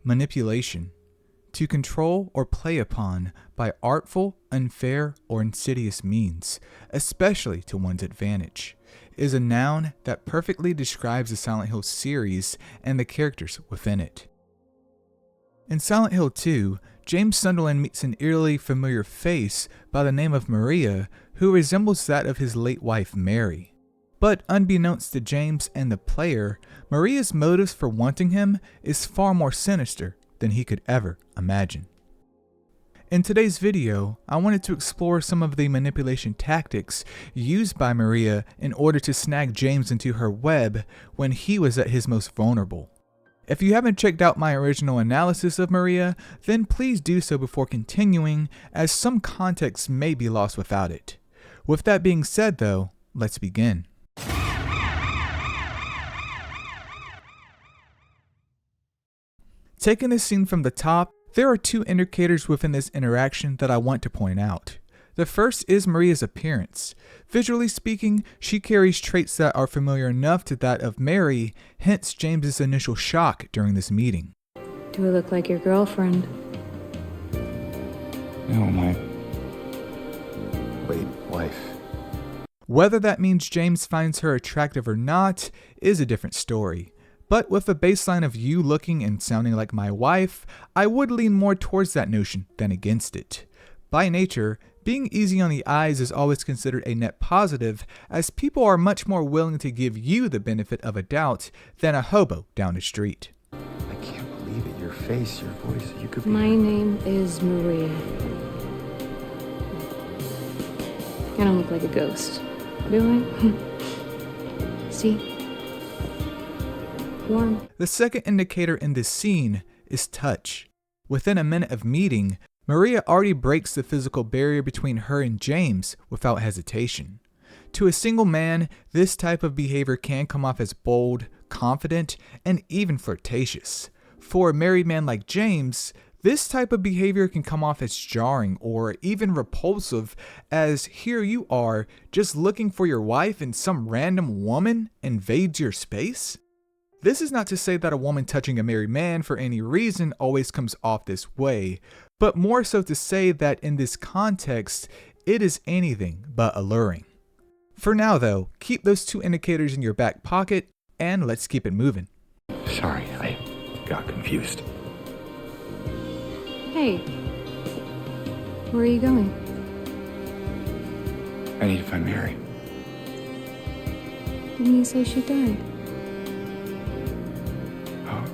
Manipulation. To control or play upon by artful, unfair, or insidious means, especially to one's advantage, is a noun that perfectly describes the Silent Hill series and the characters within it. In Silent Hill 2, James Sunderland meets an eerily familiar face by the name of Maria, who resembles that of his late wife Mary. But unbeknownst to James and the player, Maria's motives for wanting him is far more sinister than he could ever imagine. In today's video, I wanted to explore some of the manipulation tactics used by Maria in order to snag James into her web when he was at his most vulnerable. If you haven't checked out my original analysis of Maria, then please do so before continuing, as some context may be lost without it. With that being said though, let's begin. Taking this scene from the top, there are two indicators within this interaction that I want to point out. The first is Maria's appearance. Visually speaking, she carries traits that are familiar enough to that of Mary, hence James's initial shock during this meeting. Do I look like your girlfriend? No, my late wife. Whether that means James finds her attractive or not is a different story. But with a baseline of you looking and sounding like my wife, I would lean more towards that notion than against it. By nature, being easy on the eyes is always considered a net positive, as people are much more willing to give you the benefit of a doubt than a hobo down the street. I can't believe it. Your face, your voice, you could be... My name is Maria. I don't look like a ghost, do I? See? Warm. The second indicator in this scene is touch. Within a minute of meeting, Maria already breaks the physical barrier between her and James without hesitation. To a single man, this type of behavior can come off as bold, confident, and even flirtatious. For a married man like James, this type of behavior can come off as jarring or even repulsive, as here you are just looking for your wife and some random woman invades your space. This is not to say that a woman touching a married man for any reason always comes off this way, but more so to say that in this context, it is anything but alluring. For now though, keep those two indicators in your back pocket, and let's keep it moving. Sorry, I got confused. Hey. Where are you going? I need to find Mary. Didn't you say she died? Oh,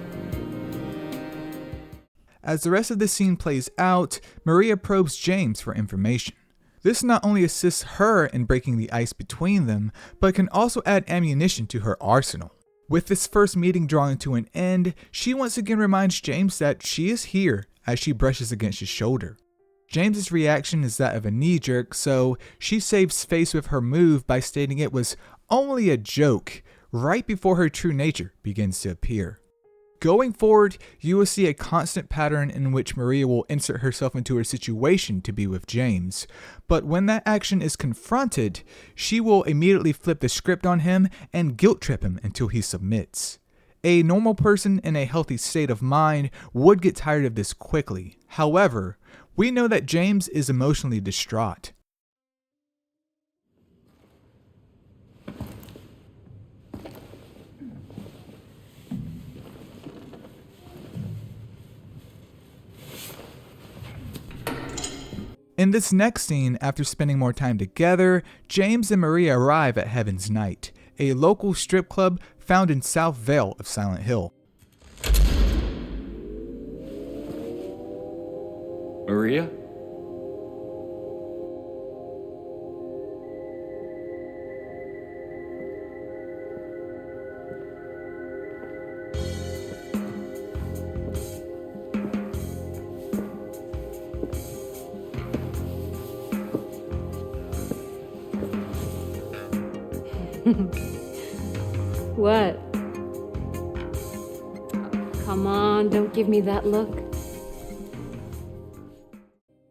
As the rest of the scene plays out, Maria probes James for information. This not only assists her in breaking the ice between them, but can also add ammunition to her arsenal. With this first meeting drawing to an end, she once again reminds James that she is here as she brushes against his shoulder. James's reaction is that of a knee-jerk, so she saves face with her move by stating it was only a joke, right before her true nature begins to appear. Going forward, you will see a constant pattern in which Maria will insert herself into a situation to be with James, but when that action is confronted, she will immediately flip the script on him and guilt trip him until he submits. A normal person in a healthy state of mind would get tired of this quickly. However, we know that James is emotionally distraught. In this next scene, after spending more time together, James and Maria arrive at Heaven's Night, a local strip club found in South Vale of Silent Hill. Maria? What? Come on, don't give me that look.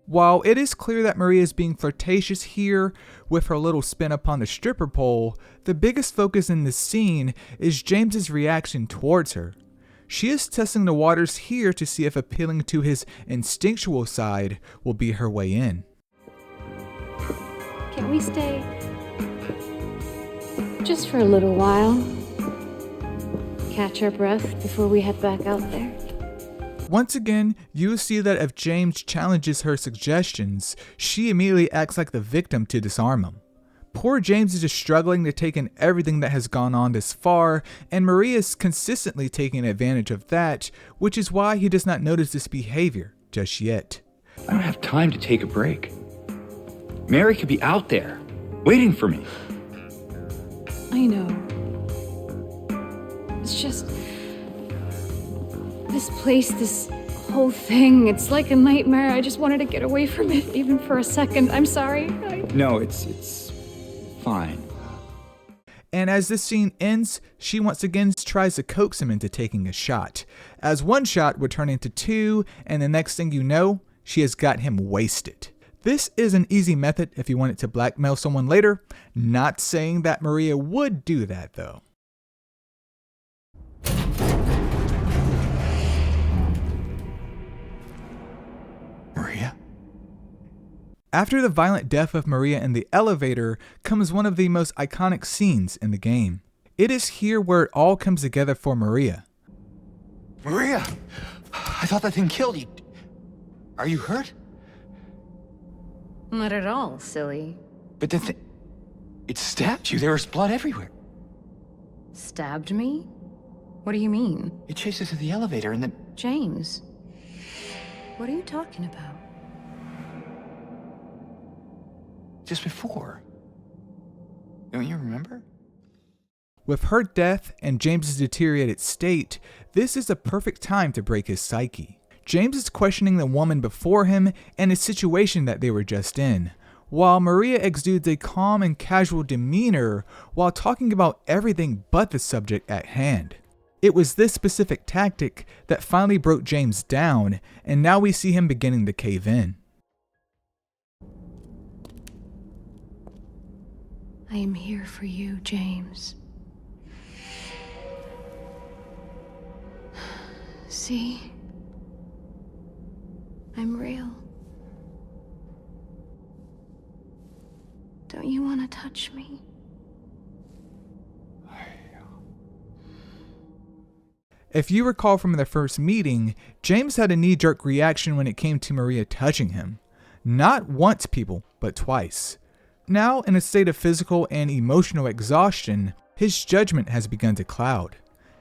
While it is clear that Maria is being flirtatious here with her little spin upon the stripper pole, the biggest focus in this scene is James's reaction towards her. She is testing the waters here to see if appealing to his instinctual side will be her way in. Can we stay? Just for a little while. Catch our breath before we head back out there. Once again, you see that if James challenges her suggestions, she immediately acts like the victim to disarm him. Poor James is just struggling to take in everything that has gone on this far, and Maria is consistently taking advantage of that, which is why he does not notice this behavior just yet. I don't have time to take a break. Mary could be out there, waiting for me. I know. It's just... this place, this whole thing, it's like a nightmare. I just wanted to get away from it, even for a second. I'm sorry. No, it's fine. And as this scene ends, she once again tries to coax him into taking a shot, as one shot would turn into two, and the next thing you know, she has got him wasted. This is an easy method if you wanted to blackmail someone later. Not saying that Maria would do that though. Maria? After the violent death of Maria in the elevator comes one of the most iconic scenes in the game. It is here where it all comes together for Maria. Maria! I thought that thing killed you. Are you hurt? Not at all, silly. But the thing... it stabbed you. There was blood everywhere. Stabbed me? What do you mean? It chased us to the elevator and then... James, what are you talking about? just before. Don't you remember? With her death and James's deteriorated state, this is a perfect time to break his psyche. James is questioning the woman before him and the situation that they were just in, while Maria exudes a calm and casual demeanor while talking about everything but the subject at hand. It was this specific tactic that finally broke James down, and now we see him beginning to cave in. I am here for you, James. See? I'm real. Don't you want to touch me? If you recall from their first meeting, James had a knee-jerk reaction when it came to Maria touching him. Not once, people, but twice. Now, in a state of physical and emotional exhaustion, his judgment has begun to cloud.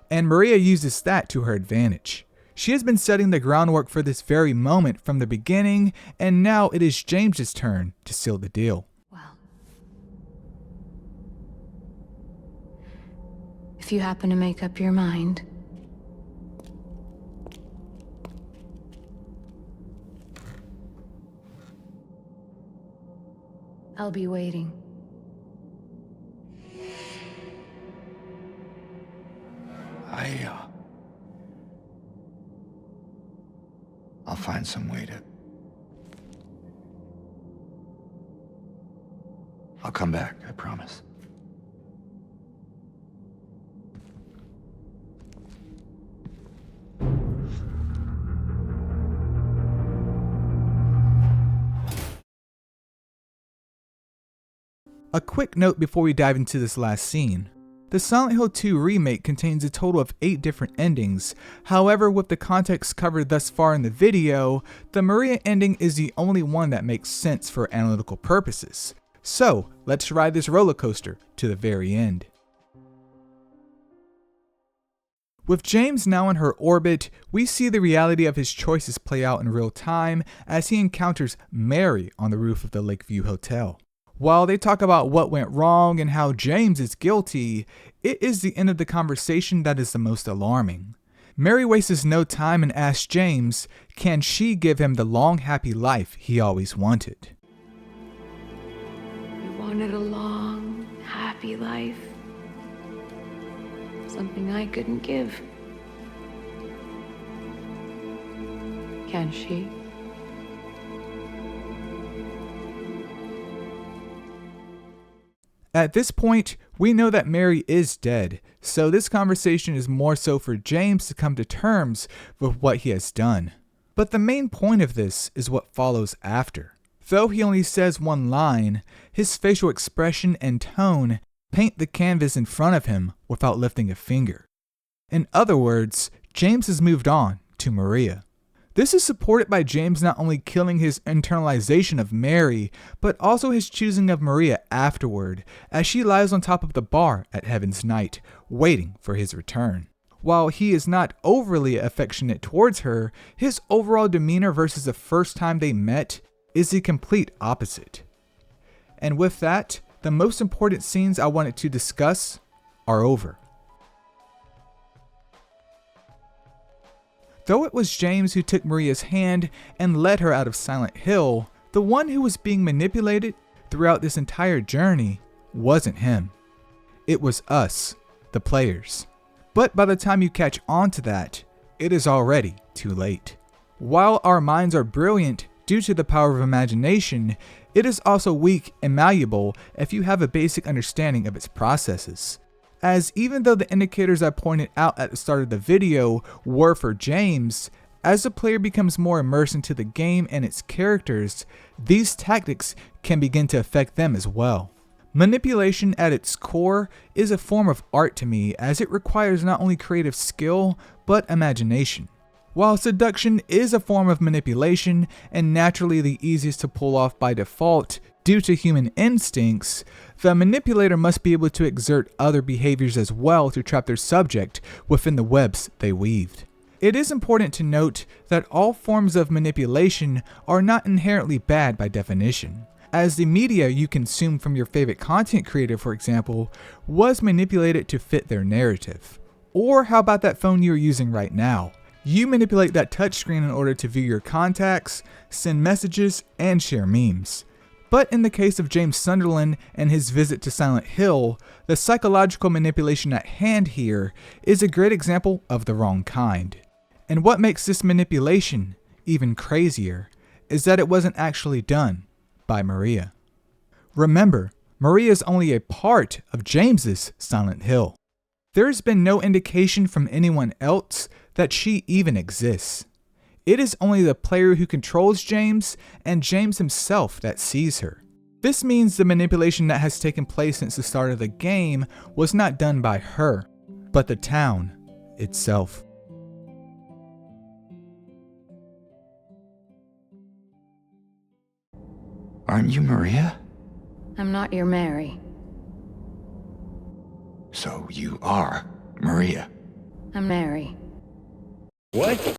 And Maria uses that to her advantage. She has been setting the groundwork for this very moment from the beginning, and now it is James's turn to seal the deal. Well, if you happen to make up your mind, I'll be waiting. I'll find some way to... I'll come back, I promise. A quick note before we dive into this last scene. The Silent Hill 2 remake contains a total of 8 different endings. However, with the context covered thus far in the video, the Maria ending is the only one that makes sense for analytical purposes. So, let's ride this roller coaster to the very end. With James now in her orbit, we see the reality of his choices play out in real time as he encounters Mary on the roof of the Lakeview Hotel. While they talk about what went wrong and how James is guilty, it is the end of the conversation that is the most alarming. Mary wastes no time and asks James, can she give him the long, happy life he always wanted? you wanted a long, happy life. Something I couldn't give. Can she? At this point, we know that Mary is dead, so this conversation is more so for James to come to terms with what he has done. But the main point of this is what follows after. Though he only says one line, his facial expression and tone paint the canvas in front of him without lifting a finger. In other words, James has moved on to Maria. This is supported by James not only killing his internalization of Mary, but also his choosing of Maria afterward, as she lies on top of the bar at Heaven's Night, waiting for his return. While he is not overly affectionate towards her, his overall demeanor versus the first time they met is the complete opposite. And with that, the most important scenes I wanted to discuss are over. Though it was James who took Maria's hand and led her out of Silent Hill, the one who was being manipulated throughout this entire journey wasn't him. It was us, the players. But by the time you catch on to that, it is already too late. While our minds are brilliant due to the power of imagination, it is also weak and malleable if you have a basic understanding of its processes. As even though the indicators I pointed out at the start of the video were for James, as the player becomes more immersed into the game and its characters, these tactics can begin to affect them as well. Manipulation at its core is a form of art to me, as it requires not only creative skill, but imagination. While seduction is a form of manipulation and naturally the easiest to pull off by default due to human instincts, the manipulator must be able to exert other behaviors as well to trap their subject within the webs they weaved. It is important to note that all forms of manipulation are not inherently bad by definition, as the media you consume from your favorite content creator, for example, was manipulated to fit their narrative. Or how about that phone you're using right now? You manipulate that touchscreen in order to view your contacts, send messages, and share memes. But in the case of James Sunderland and his visit to Silent Hill, the psychological manipulation at hand here is a great example of the wrong kind. And what makes this manipulation even crazier is that it wasn't actually done by Maria. Remember, Maria is only a part of James's Silent Hill. There has been no indication from anyone else that she even exists. It is only the player who controls James and James himself that sees her. This means the manipulation that has taken place since the start of the game was not done by her, but the town itself. Aren't you Maria? I'm not your Mary. So you are Maria. I'm Mary. What?